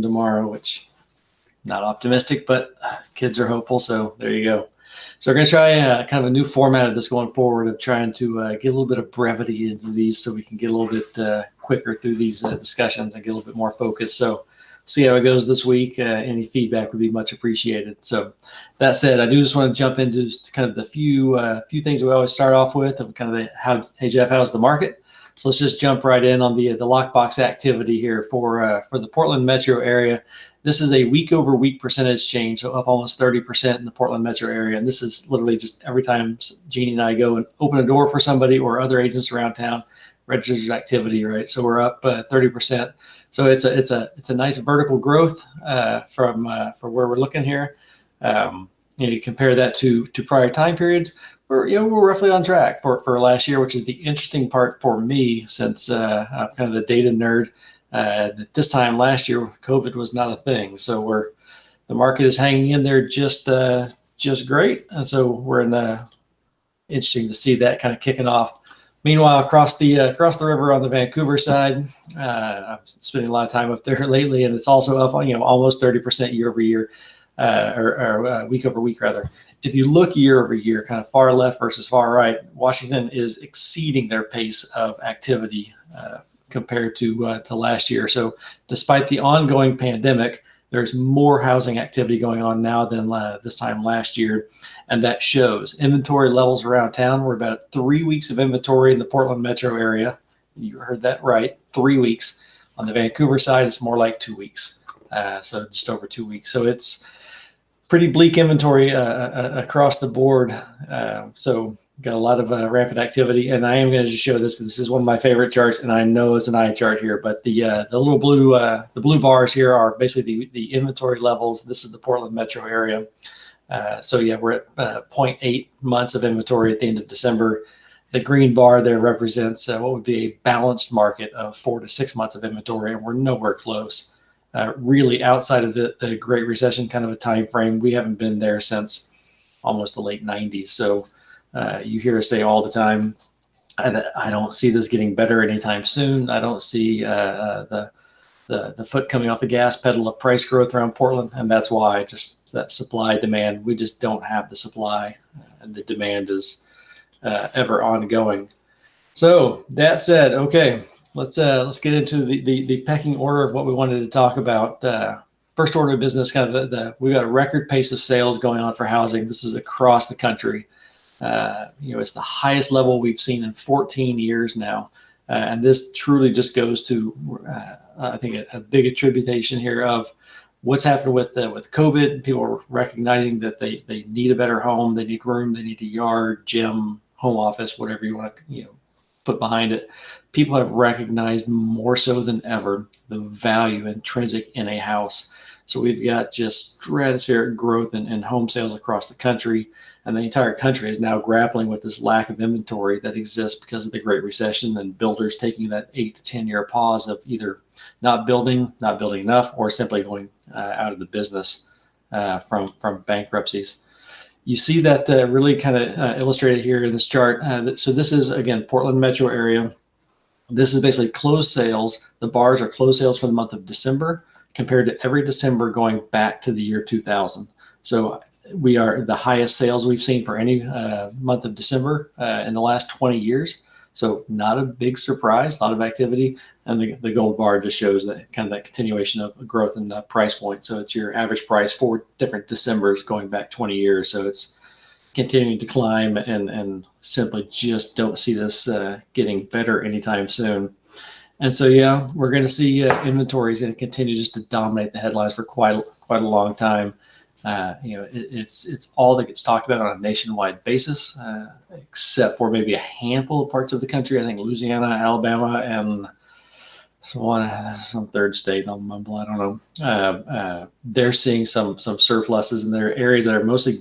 tomorrow, which not optimistic, but kids are hopeful. So there you go. So we're going to try kind of a new format of this going forward, of trying to get a little bit of brevity into these so we can get a little bit quicker through these discussions and get a little bit more focused. So see how it goes this week. Any feedback would be much appreciated. So that said, I do just want to jump into just kind of the few things we always start off with, of kind of hey Jeff, how's the market? So let's just jump right in on the lockbox activity here for the Portland metro area. This is a week over week percentage change, so up almost 30% in the Portland metro area. And this is literally just every time Jeannie and I go and open a door for somebody or other agents around town, registers activity, right? So we're up 30%. So it's a nice vertical growth from where we're looking here. You compare that to prior time periods, we're roughly on track for last year, which is the interesting part for me, since I'm kind of the data nerd. This time last year, COVID was not a thing, so the market is hanging in there just great, and so we're interesting to see that kind of kicking off. Meanwhile, across the river on the Vancouver side, I'm spending a lot of time up there lately, and it's also up almost 30% year over year, or week over week rather. If you look year over year, kind of far left versus far right, Washington is exceeding their pace of activity compared to last year. So despite the ongoing pandemic, there's more housing activity going on now than this time last year. And that shows. Inventory levels around town, we're about 3 weeks of inventory in the Portland metro area. You heard that right, 3 weeks. On the Vancouver side, it's more like 2 weeks. So just over 2 weeks. So it's pretty bleak inventory across the board. So got a lot of rampant activity, and I am going to just show this. This is one of my favorite charts, and I know it's an eye chart here, but the little blue bars here are basically the inventory levels. This is the Portland metro area. So yeah, we're at 0.8 months of inventory at the end of December. The green bar there represents what would be a balanced market of 4 to 6 months of inventory, and we're nowhere close. Really, outside of the Great Recession kind of a time frame, we haven't been there since almost the late 90s. So you hear us say all the time, I don't see this getting better anytime soon. I don't see the foot coming off the gas pedal of price growth around Portland, and that's why, just that supply demand, we just don't have the supply, and the demand is ever ongoing. So that said, okay, let's get into the pecking order of what we wanted to talk about. First order of business, kind of we've got a record pace of sales going on for housing. This is across the country. It's the highest level we've seen in 14 years now. And this truly just goes to, I think, a big attribution here of what's happened with COVID. People are recognizing that they need a better home, they need room, they need a yard, gym, home office, whatever you want to put behind it. People have recognized more so than ever the value intrinsic in a house. So we've got just stratospheric growth in home sales across the country, and the entire country is now grappling with this lack of inventory that exists because of the Great Recession, and builders taking that 8 to 10 year pause of either not building enough, or simply going out of the business from bankruptcies. You see that really kind of illustrated here in this chart. So this is, again, Portland metro area. This is basically closed sales. The bars are closed sales for the month of December compared to every December going back to the year 2000. So we are the highest sales we've seen for any month of December in the last 20 years. So not a big surprise, a lot of activity. And the gold bar just shows that kind of that continuation of growth in the price point. So it's your average price for different Decembers going back 20 years. So it's continuing to climb, and simply just don't see this getting better anytime soon. And so, yeah, we're going to see inventory is going to continue just to dominate the headlines for quite a long time. It's all that gets talked about on a nationwide basis, except for maybe a handful of parts of the country. I think Louisiana, Alabama, and some third state, I'll mumble, I don't know. They're seeing some surpluses in their areas that are mostly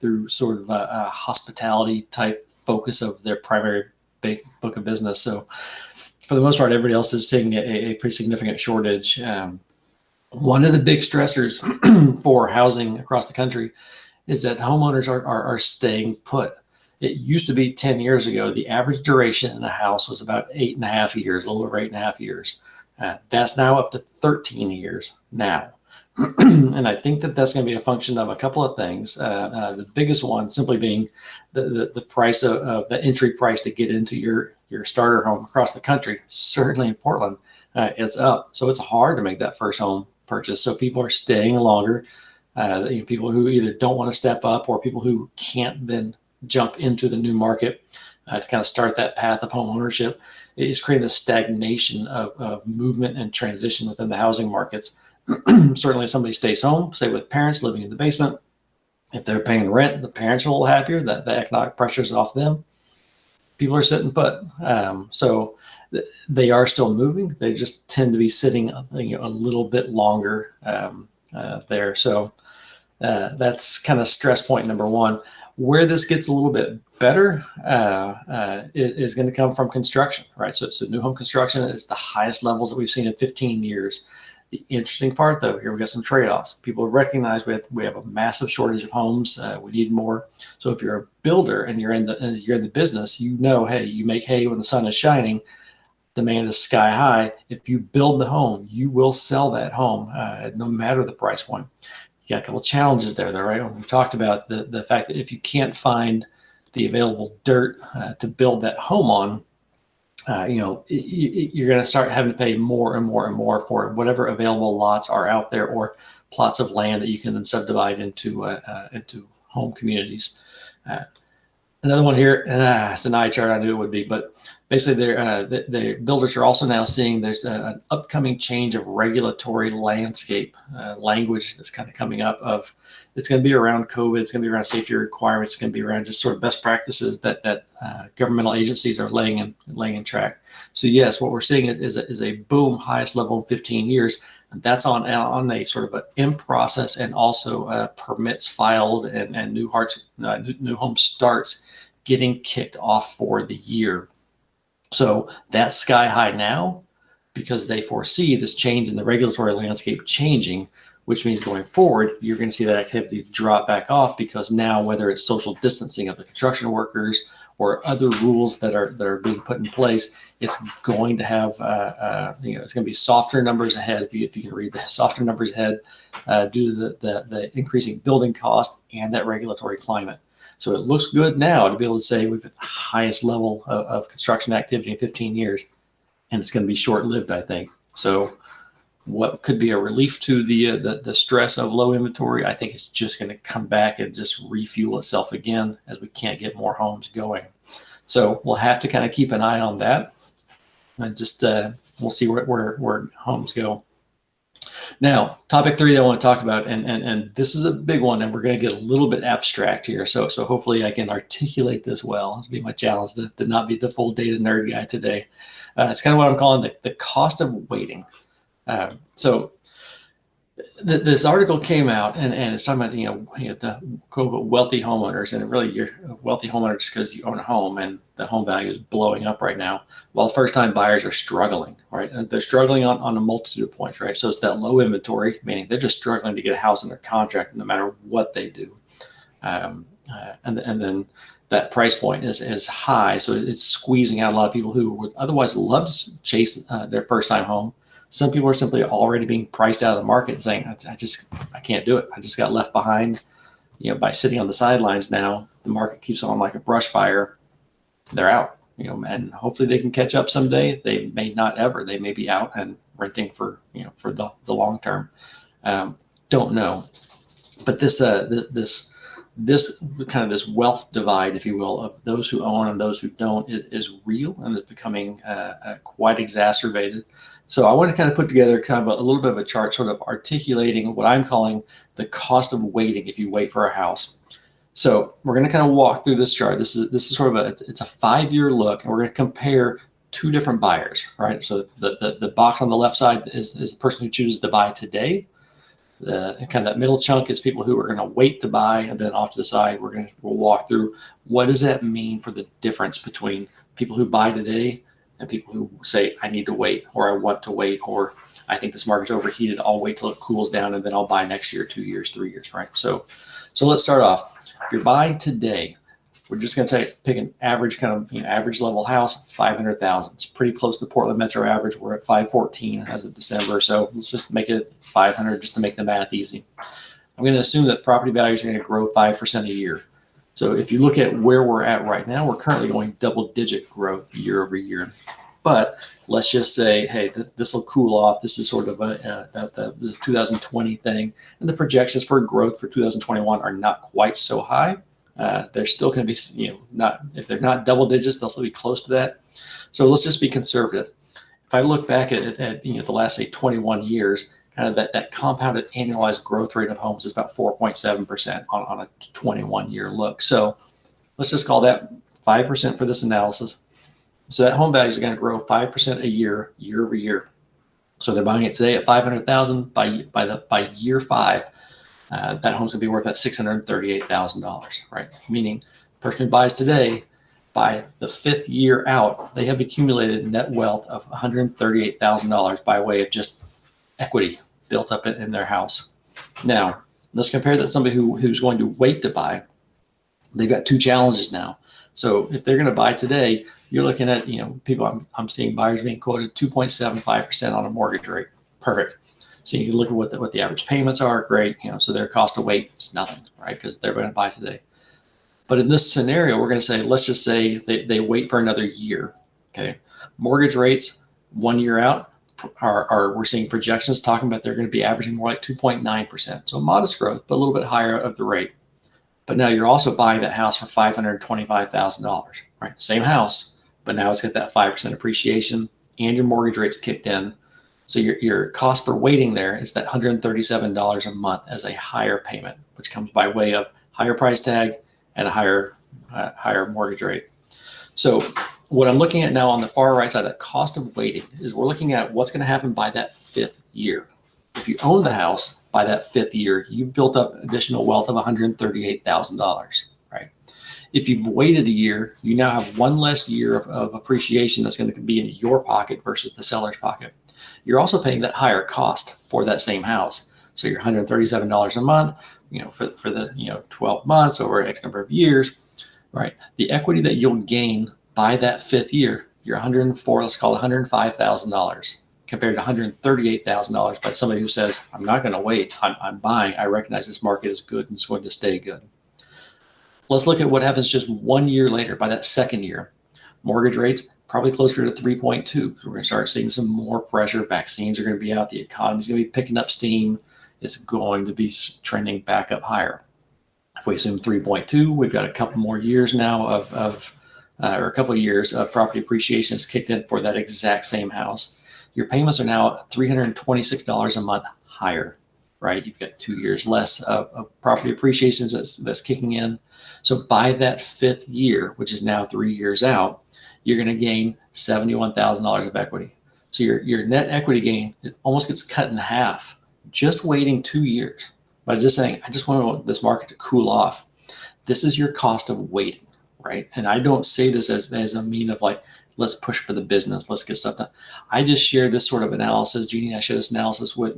through sort of a hospitality type focus of their primary book of business. So for the most part, everybody else is seeing a pretty significant shortage. One of the big stressors for housing across the country is that homeowners are staying put. It used to be 10 years ago, the average duration in a house was about 8.5 years, a little over 8.5 years. That's now up to 13 years now. And I think that that's going to be a function of a couple of things. The biggest one simply being the price of the entry price to get into your starter home across the country, certainly in Portland, it's up. So it's hard to make that first home purchase. So people are staying longer. People who either don't want to step up or people who can't then jump into the new market to kind of start that path of home ownership is creating the stagnation of movement and transition within the housing markets. Certainly, if somebody stays home, say with parents living in the basement, if they're paying rent, the parents are a little happier that the economic pressure is off them. People are sitting put. So they are still moving. They just tend to be sitting a little bit longer there. So that's kind of stress point number one. Where this gets a little bit better is going to come from construction, right? So new home construction is the highest levels that we've seen in 15 years. The interesting part, though, here we got some trade-offs. People recognize we have a massive shortage of homes. We need more. So if you're a builder and you're in the business, hey, you make hay when the sun is shining. Demand is sky high. If you build the home, you will sell that home no matter the price point. You got a couple challenges there, though, right? We talked about the fact that if you can't find the available dirt to build that home on, you're going to start having to pay more and more and more for whatever available lots are out there or plots of land that you can then subdivide into home communities. Another one here, and it's an eye chart. I knew it would be, but basically, the builders are also now seeing there's an upcoming change of regulatory landscape language that's kind of coming up. It's going to be around COVID. It's going to be around safety requirements. It's going to be around just sort of best practices that governmental agencies are laying in track. So yes, what we're seeing is a boom, highest level in 15 years. And that's on a sort of an in process and also permits filed and new home starts getting kicked off for the year. So that's sky high now because they foresee this change in the regulatory landscape changing, which means going forward, you're going to see that activity drop back off because now whether it's social distancing of the construction workers or other rules that are being put in place, it's going to have it's going to be softer numbers ahead. If you can read the softer numbers ahead due to the increasing building cost and that regulatory climate. So it looks good now to be able to say we've at the highest level of construction activity in 15 years, and it's going to be short-lived, I think. So what could be a relief to the stress of low inventory, I think it's just going to come back and just refuel itself again as we can't get more homes going. So we'll have to kind of keep an eye on that, and just we'll see where homes go. Now, topic 3 that I want to talk about, and this is a big one, and we're going to get a little bit abstract here. So hopefully I can articulate this well. This will be my challenge to not be the full data nerd guy today. It's kind of what I'm calling the cost of waiting. So this article came out, and it's talking about the quote unquote wealthy homeowners, and really you're a wealthy homeowner just because you own a home and the home value is blowing up right now, while first time buyers are struggling, right? They're struggling on a multitude of points, right? So it's that low inventory, meaning they're just struggling to get a house under contract no matter what they do, and then that price point is high, so it's squeezing out a lot of people who would otherwise love to chase their first time home. Some people are simply already being priced out of the market and saying, I can't do it. I just got left behind, by sitting on the sidelines now. The market keeps on like a brush fire. They're out, and hopefully they can catch up someday. They may not ever. They may be out and renting for the long term. Don't know. But this kind of this wealth divide, if you will, of those who own and those who don't is real, and it's becoming quite exacerbated. So I want to kind of put together kind of a little bit of a chart sort of articulating what I'm calling the cost of waiting if you wait for a house. So we're going to kind of walk through this chart. This is sort of it's a 5-year look, and we're going to compare 2 different buyers, right? So the box on the left side is the person who chooses to buy today. The kind of that middle chunk is people who are going to wait to buy, and then off to the side we'll walk through what does that mean for the difference between people who buy today and people who say I need to wait, or I want to wait, or I think this market's overheated. I'll wait till it cools down and then I'll buy next year, 2 years, 3 years, right? So let's start off. If you're buying today, We're just going to pick an average kind of average level house, 500,000. It's pretty close to the Portland Metro average. We're at 514 as of December. So let's just make it 500 just to make the math easy. I'm going to assume that property values are going to grow 5% a year. So if you look at where we're at right now, we're currently going double-digit growth year over year. But let's just say, hey, this will cool off. This is sort of a 2020 thing. And the projections for growth for 2021 are not quite so high. They're still going to be, not, if they're not double digits, they'll still be close to that. So let's just be conservative. If I look back at the last, say, 21 years, kind of that compounded annualized growth rate of homes is about 4.7% on a 21-year look. So let's just call that 5% for this analysis. So that home value is going to grow 5% a year, year over year. So they're buying it today at 500,000. By year 5. That home's gonna be worth about $638,000, right? Meaning the person who buys today, by the 5th year out, they have accumulated net wealth of $138,000 by way of just equity built up in their house. Now, let's compare that to somebody who's going to wait to buy. They've got 2 challenges now. So if they're going to buy today, you're looking at, people, I'm seeing buyers being quoted 2.75% on a mortgage rate. Perfect. So you can look at what the average payments are. Great. So their cost to wait is nothing, right? Because they're going to buy today. But in this scenario, we're going to say, let's just say they wait for another year. Okay. Mortgage rates 1 year out are we're seeing projections talking about they're going to be averaging more like 2.9%. So a modest growth, but a little bit higher of the rate. But now you're also buying that house for $525,000, right? Same house, but now it's got that 5% appreciation and your mortgage rates kicked in. So your cost for waiting there is that $137 a month as a higher payment, which comes by way of higher price tag and a higher mortgage rate. So what I'm looking at now on the far right side, that cost of waiting, is we're looking at what's going to happen by that 5th year. If you own the house by that 5th year, you've built up additional wealth of $138,000, right? If you've waited a year, you now have one less year of appreciation that's going to be in your pocket versus the seller's pocket. You're also paying that higher cost for that same house. So your $137 a month, for the 12 months over X number of years, right? The equity that you'll gain by that 5th year, you're 104, let's call it $105,000 compared to $138,000 by somebody who says, I'm not going to wait. I'm buying. I recognize this market is good and it's going to stay good. Let's look at what happens just 1 year later by that 2nd year. Mortgage rates probably closer to 3.2. We're going to start seeing some more pressure. Vaccines are going to be out. The economy is going to be picking up steam. It's going to be trending back up higher. If we assume 3.2, we've got a couple more years now or a couple of years of property appreciation has kicked in for that exact same house. Your payments are now $326 a month higher, right? You've got 2 years less of property appreciation that's kicking in. So by that 5th year, which is now 3 years out, you're going to gain $71,000 of equity. So your net equity gain, it almost gets cut in half just waiting 2 years by just saying, I just want this market to cool off. This is your cost of waiting, right? And I don't say this as a mean of like, let's push for the business, let's get stuff done. I just share this sort of analysis. Jeannie and I share this analysis with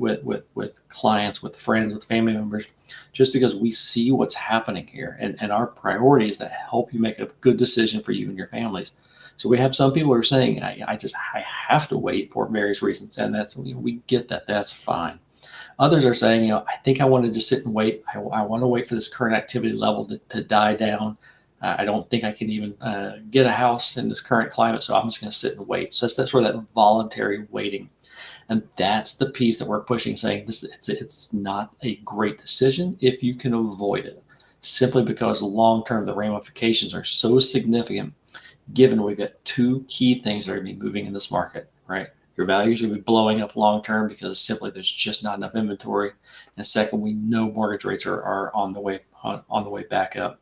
clients, with friends, with family members, just because we see what's happening here. And our priority is to help you make a good decision for you and your families. So we have some people who are saying, I have to wait for various reasons. And that's, we get that, that's fine. Others are saying, I think I want to just sit and wait. I want to wait for this current activity level to die down. I don't think I can even get a house in this current climate, so I'm just going to sit and wait. So that's sort of that voluntary waiting. And that's the piece that we're pushing, saying it's not a great decision if you can avoid it, simply because long-term the ramifications are so significant, given we've got 2 key things that are going to be moving in this market, right? Your values will be blowing up long-term because simply there's just not enough inventory. And second, we know mortgage rates are on the way back up.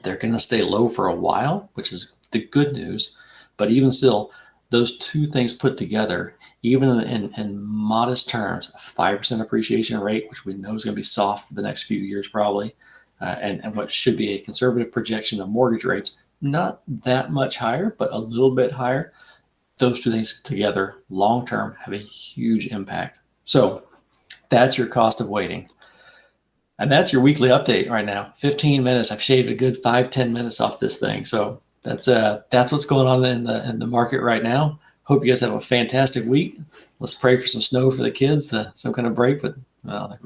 They're going to stay low for a while, which is the good news. But even still, those 2 things put together, even in modest terms, a 5% appreciation rate, which we know is going to be soft for the next few years probably, and what should be a conservative projection of mortgage rates, not that much higher, but a little bit higher. Those 2 things together, long-term, have a huge impact. So that's your cost of waiting. And that's your weekly update right now. 15 minutes. I've shaved a good 5-10 minutes off this thing. So that's what's going on in the market right now. Hope you guys have a fantastic week. Let's pray for some snow for the kids, some kind of break, but